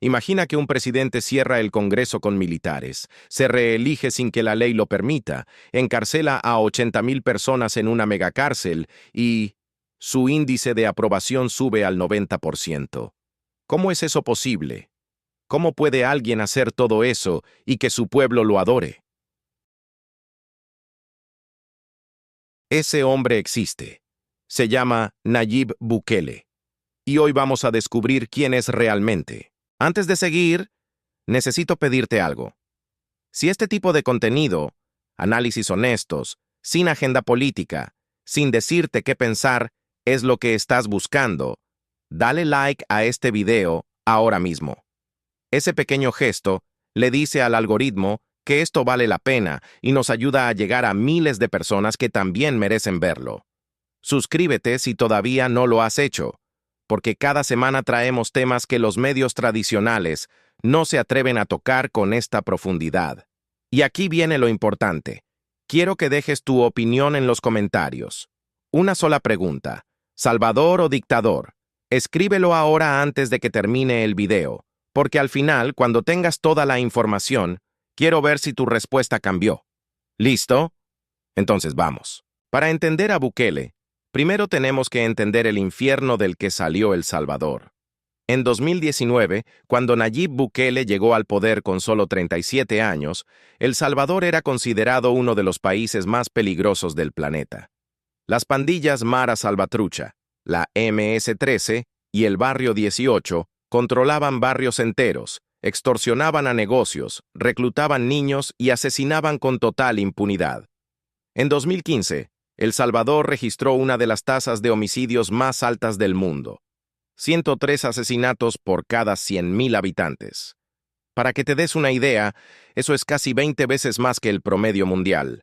Imagina que un presidente cierra el Congreso con militares, se reelige sin que la ley lo permita, encarcela a 80,000 personas en una megacárcel y su índice de aprobación sube al 90%. ¿Cómo es eso posible? ¿Cómo puede alguien hacer todo eso y que su pueblo lo adore? Ese hombre existe. Se llama Nayib Bukele. Y hoy vamos a descubrir quién es realmente. Antes de seguir, necesito pedirte algo. Si este tipo de contenido, análisis honestos, sin agenda política, sin decirte qué pensar, es lo que estás buscando, dale like a este video ahora mismo. Ese pequeño gesto le dice al algoritmo que esto vale la pena y nos ayuda a llegar a miles de personas que también merecen verlo. Suscríbete si todavía no lo has hecho, porque cada semana traemos temas que los medios tradicionales no se atreven a tocar con esta profundidad. Y aquí viene lo importante. Quiero que dejes tu opinión en los comentarios. Una sola pregunta: ¿Salvador o dictador? Escríbelo ahora antes de que termine el video, porque al final, cuando tengas toda la información, quiero ver si tu respuesta cambió. ¿Listo? Entonces vamos. Para entender a Bukele, primero tenemos que entender el infierno del que salió El Salvador. En 2019, cuando Nayib Bukele llegó al poder con solo 37 años, El Salvador era considerado uno de los países más peligrosos del planeta. Las pandillas Mara Salvatrucha, la MS-13 y el Barrio 18 controlaban barrios enteros, extorsionaban a negocios, reclutaban niños y asesinaban con total impunidad. En 2015, El Salvador registró una de las tasas de homicidios más altas del mundo: 103 asesinatos por cada 100,000 habitantes. Para que te des una idea, eso es casi 20 veces más que el promedio mundial.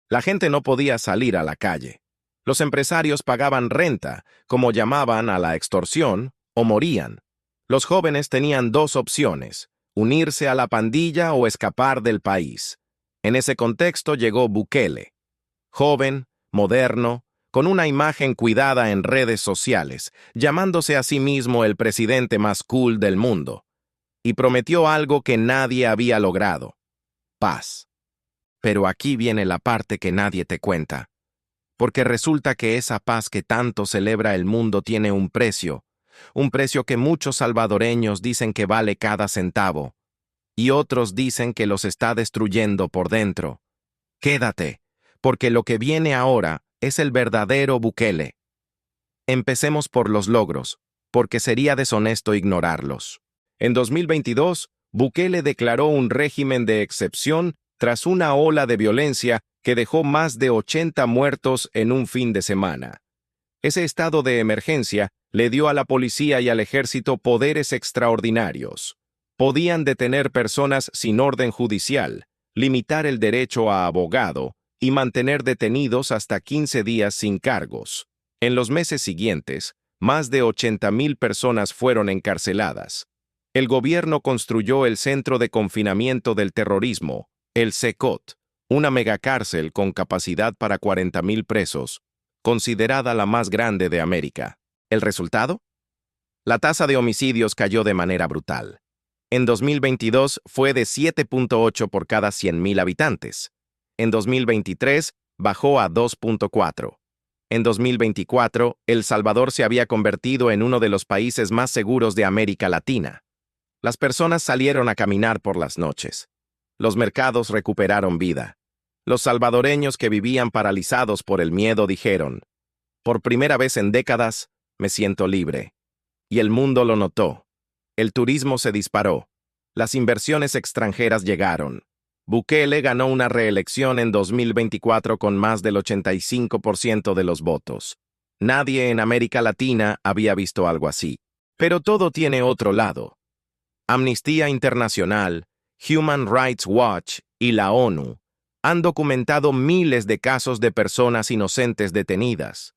La gente no podía salir a la calle. Los empresarios pagaban renta, como llamaban a la extorsión, o morían. Los jóvenes tenían dos opciones: unirse a la pandilla o escapar del país. En ese contexto llegó Bukele. Joven, moderno, con una imagen cuidada en redes sociales, llamándose a sí mismo el presidente más cool del mundo. Y prometió algo que nadie había logrado: paz. Pero aquí viene la parte que nadie te cuenta. Porque resulta que esa paz que tanto celebra el mundo tiene un precio que muchos salvadoreños dicen que vale cada centavo, y otros dicen que los está destruyendo por dentro. Quédate, porque lo que viene ahora es el verdadero Bukele. Empecemos por los logros, porque sería deshonesto ignorarlos. En 2022, Bukele declaró un régimen de excepción tras una ola de violencia que dejó más de 80 muertos en un fin de semana. Ese estado de emergencia le dio a la policía y al ejército poderes extraordinarios. Podían detener personas sin orden judicial, limitar el derecho a abogado y mantener detenidos hasta 15 días sin cargos. En los meses siguientes, más de 80,000 personas fueron encarceladas. El gobierno construyó el Centro de Confinamiento del Terrorismo, el CECOT, una megacárcel con capacidad para 40,000 presos, considerada la más grande de América. ¿El resultado? La tasa de homicidios cayó de manera brutal. En 2022 fue de 7.8 por cada 100,000 habitantes. En 2023 bajó a 2.4. En 2024, El Salvador se había convertido en uno de los países más seguros de América Latina. Las personas salieron a caminar por las noches. Los mercados recuperaron vida. Los salvadoreños que vivían paralizados por el miedo dijeron: por primera vez en décadas, me siento libre. Y el mundo lo notó. El turismo se disparó. Las inversiones extranjeras llegaron. Bukele ganó una reelección en 2024 con más del 85% de los votos. Nadie en América Latina había visto algo así. Pero todo tiene otro lado. Amnistía Internacional, Human Rights Watch y la ONU han documentado miles de casos de personas inocentes detenidas.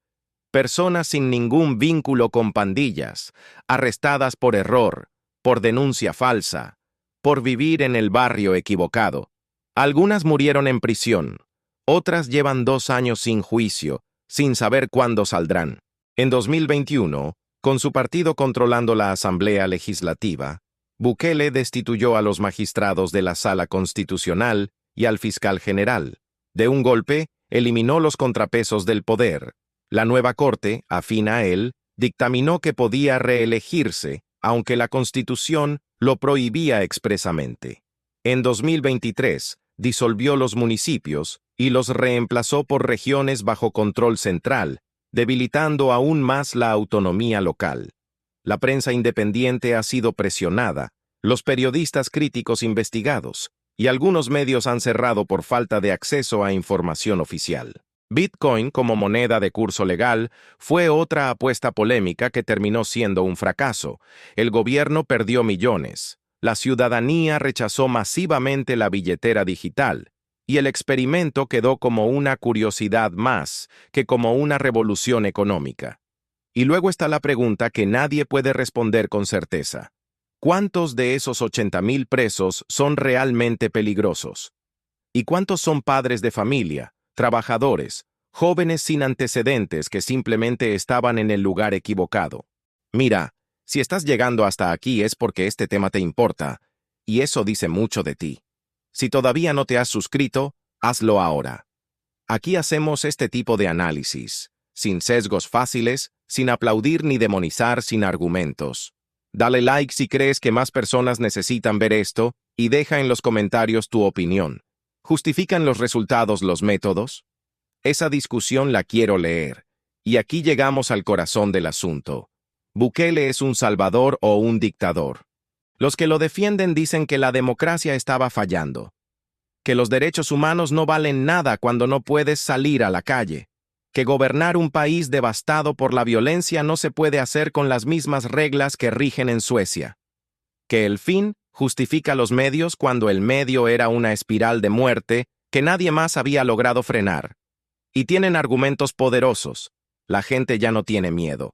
Personas sin ningún vínculo con pandillas, arrestadas por error, por denuncia falsa, por vivir en el barrio equivocado. Algunas murieron en prisión, otras llevan 2 años sin juicio, sin saber cuándo saldrán. En 2021, Con su partido controlando la Asamblea Legislativa, Bukele destituyó a los magistrados de la Sala Constitucional y al fiscal general. De un golpe, eliminó los contrapesos del poder. La nueva corte, afín a él, dictaminó que podía reelegirse, aunque la Constitución lo prohibía expresamente. En 2023, disolvió los municipios y los reemplazó por regiones bajo control central, debilitando aún más la autonomía local. La prensa independiente ha sido presionada, los periodistas críticos investigados, y algunos medios han cerrado por falta de acceso a información oficial. Bitcoin, como moneda de curso legal, fue otra apuesta polémica que terminó siendo un fracaso. El gobierno perdió millones. La ciudadanía rechazó masivamente la billetera digital, y el experimento quedó como una curiosidad más que como una revolución económica. Y luego está la pregunta que nadie puede responder con certeza. ¿Cuántos de esos 80,000 presos son realmente peligrosos? ¿Y cuántos son padres de familia, trabajadores, jóvenes sin antecedentes que simplemente estaban en el lugar equivocado? Mira, si estás llegando hasta aquí es porque este tema te importa, y eso dice mucho de ti. Si todavía no te has suscrito, hazlo ahora. Aquí hacemos este tipo de análisis, sin sesgos fáciles, sin aplaudir ni demonizar sin argumentos. Dale like si crees que más personas necesitan ver esto y deja en los comentarios tu opinión. ¿Justifican los resultados los métodos? Esa discusión la quiero leer. Y aquí llegamos al corazón del asunto. ¿Bukele es un salvador o un dictador? Los que lo defienden dicen que la democracia estaba fallando, que los derechos humanos no valen nada cuando no puedes salir a la calle, que gobernar un país devastado por la violencia no se puede hacer con las mismas reglas que rigen en Suecia, que el fin justifica los medios cuando el medio era una espiral de muerte que nadie más había logrado frenar. Y tienen argumentos poderosos. La gente ya no tiene miedo.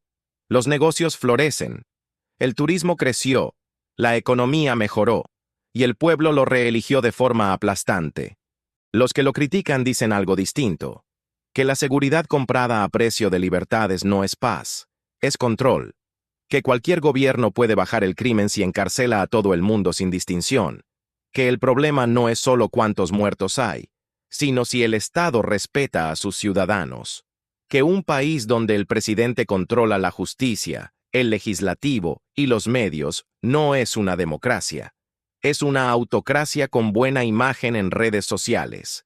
Los negocios florecen. El turismo creció. La economía mejoró. Y el pueblo lo reeligió de forma aplastante. Los que lo critican dicen algo distinto. Que la seguridad comprada a precio de libertades no es paz, es control. Que cualquier gobierno puede bajar el crimen si encarcela a todo el mundo sin distinción. Que el problema no es solo cuántos muertos hay, sino si el Estado respeta a sus ciudadanos. Que un país donde el presidente controla la justicia, el legislativo y los medios no es una democracia. Es una autocracia con buena imagen en redes sociales.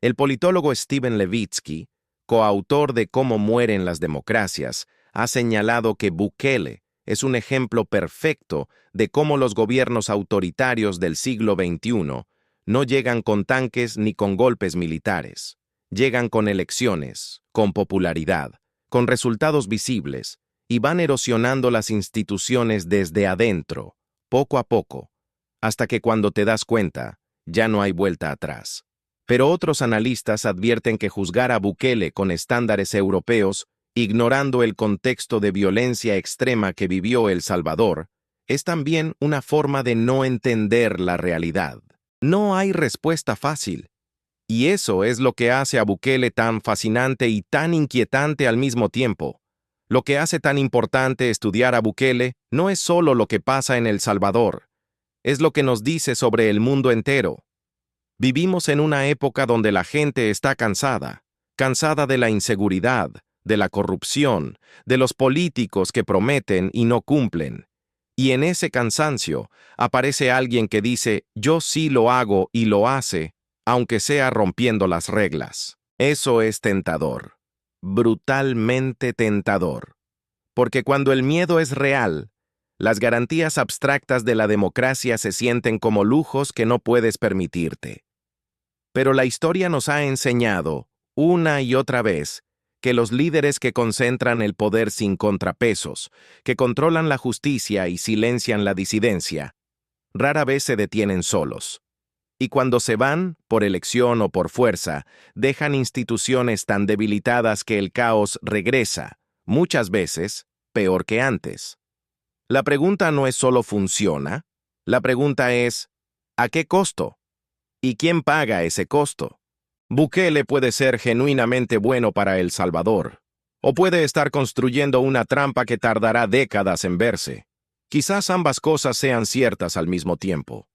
El politólogo Steven Levitsky, coautor de Cómo mueren las democracias, ha señalado que Bukele es un ejemplo perfecto de cómo los gobiernos autoritarios del siglo XXI no llegan con tanques ni con golpes militares. Llegan con elecciones, con popularidad, con resultados visibles, y van erosionando las instituciones desde adentro, poco a poco, hasta que cuando te das cuenta, ya no hay vuelta atrás. Pero otros analistas advierten que juzgar a Bukele con estándares europeos, ignorando el contexto de violencia extrema que vivió El Salvador, es también una forma de no entender la realidad. No hay respuesta fácil. Y eso es lo que hace a Bukele tan fascinante y tan inquietante al mismo tiempo. Lo que hace tan importante estudiar a Bukele no es solo lo que pasa en El Salvador, es lo que nos dice sobre el mundo entero. Vivimos en una época donde la gente está cansada de la inseguridad, de la corrupción, de los políticos que prometen y no cumplen. Y en ese cansancio aparece alguien que dice, yo sí lo hago y lo hace, aunque sea rompiendo las reglas. Eso es tentador, brutalmente tentador. Porque cuando el miedo es real, las garantías abstractas de la democracia se sienten como lujos que no puedes permitirte. Pero la historia nos ha enseñado, una y otra vez, que los líderes que concentran el poder sin contrapesos, que controlan la justicia y silencian la disidencia, rara vez se detienen solos. Y cuando se van, por elección o por fuerza, dejan instituciones tan debilitadas que el caos regresa, muchas veces, peor que antes. La pregunta no es solo ¿funciona? La pregunta es, ¿a qué costo? ¿Y quién paga ese costo? Bukele puede ser genuinamente bueno para El Salvador, O puede estar construyendo una trampa que tardará décadas en verse. Quizás ambas cosas sean ciertas al mismo tiempo.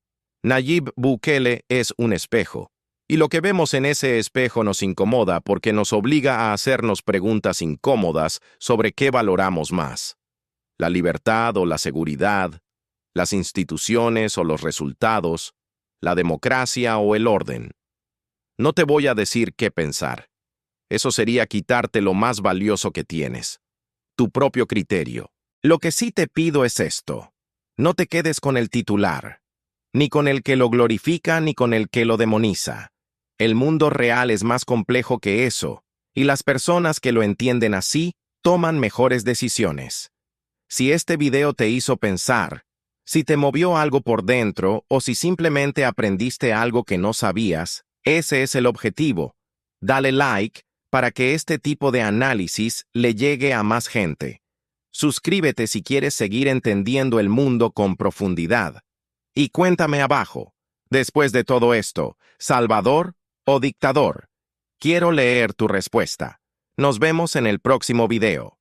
Nayib Bukele es un espejo, y lo que vemos en ese espejo nos incomoda porque nos obliga a hacernos preguntas incómodas sobre qué valoramos más: la libertad o la seguridad, las instituciones o los resultados, la democracia o el orden. No te voy a decir qué pensar. Eso sería quitarte lo más valioso que tienes, tu propio criterio. Lo que sí te pido es esto: no te quedes con el titular, ni con el que lo glorifica ni con el que lo demoniza. El mundo real es más complejo que eso, y las personas que lo entienden así toman mejores decisiones. Si este video te hizo pensar, si te movió algo por dentro o si simplemente aprendiste algo que no sabías, ese es el objetivo. Dale like para que este tipo de análisis le llegue a más gente. Suscríbete si quieres seguir entendiendo el mundo con profundidad. Y cuéntame abajo, después de todo esto, ¿Salvador o dictador? Quiero leer tu respuesta. Nos vemos en el próximo video.